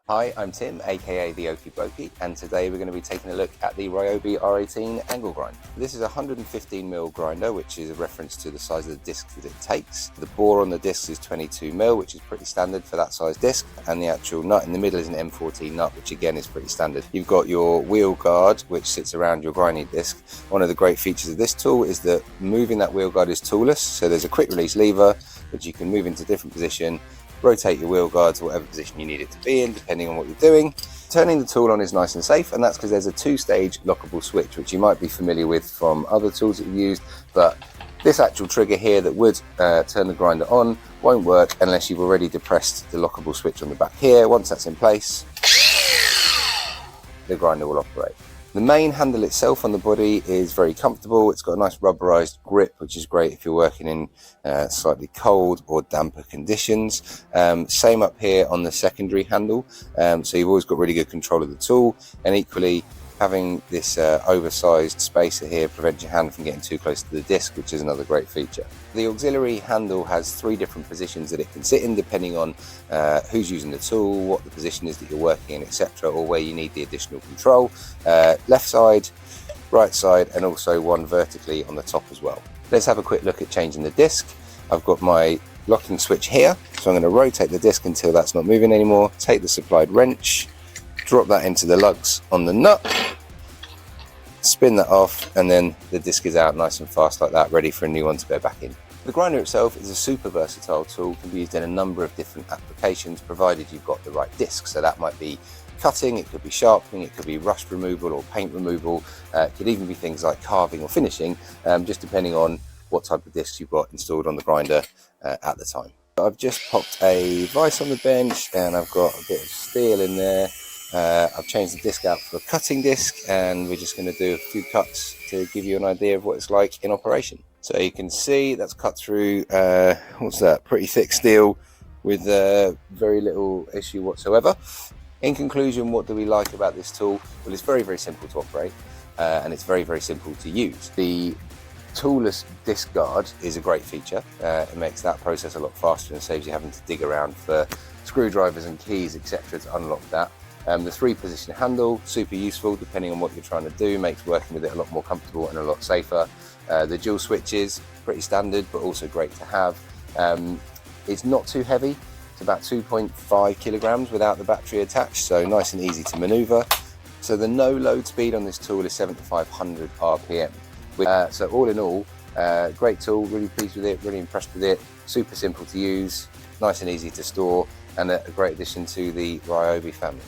Hi, I'm Tim, aka the Okie Blokey, and today we're going to be taking a look at the Ryobi R18 Angle Grinder. This is a 115mm grinder, which is a reference to the size of the disc that it takes. The bore on the disc is 22mm, which is pretty standard for that size disc, and the actual nut in the middle is an M14 nut, which again is pretty standard. You've got your wheel guard, which sits around your grinding disc. One of the great features of this tool is that moving that wheel guard is toolless, so there's a quick release lever which you can move into a different position, rotate your wheel guard to whatever position you need it to be in, depending on what you're doing. Turning the tool on is nice and safe, and that's because there's a two-stage lockable switch, which you might be familiar with from other tools that you've used, but this actual trigger here that would turn the grinder on won't work unless you've already depressed the lockable switch on the back here. Once that's in place, the grinder will operate. The main handle itself on the body is very comfortable. It's got a nice rubberized grip, which is great if you're working in slightly cold or damper conditions. Same up here on the secondary handle, so you've always got really good control of the tool, and equally having this oversized spacer here prevents your hand from getting too close to the disc, which is another great feature. The auxiliary handle has 3 different positions that it can sit in, depending on who's using the tool, what the position is that you're working in, etc., or where you need the additional control. Left side, right side, and also one vertically on the top as well. Let's have a quick look at changing the disc. I've got my locking switch here, so I'm going to rotate the disc until that's not moving anymore, take the supplied wrench, drop that into the lugs on the nut, spin that off, and then the disc is out nice and fast like that, ready for a new one to go back in. The grinder itself is a super versatile tool, can be used in a number of different applications provided you've got the right disc. So that might be cutting, it could be sharpening, it could be rust removal or paint removal, it could even be things like carving or finishing, just depending on what type of discs you've got installed on the grinder at the time. I've just popped a vise on the bench and I've got a bit of steel in there. I've changed the disc out for a cutting disc, and we're just going to do a few cuts to give you an idea of what it's like in operation. So you can see that's cut through, what's that, pretty thick steel with very little issue whatsoever. In conclusion, what do we like about this tool? Well, it's very, very simple to operate, and it's very, very simple to use. The toolless disc guard is a great feature. It makes that process a lot faster and saves you having to dig around for screwdrivers and keys, etc., to unlock that. The 3-position handle, super useful depending on what you're trying to do, makes working with it a lot more comfortable and a lot safer. The dual switches, pretty standard but also great to have. It's not too heavy, it's about 2.5 kilograms without the battery attached, so nice and easy to maneuver. So the no load speed on this tool is 7,500 RPM. So all in all, great tool, really pleased with it, really impressed with it, super simple to use, nice and easy to store, and a great addition to the Ryobi family.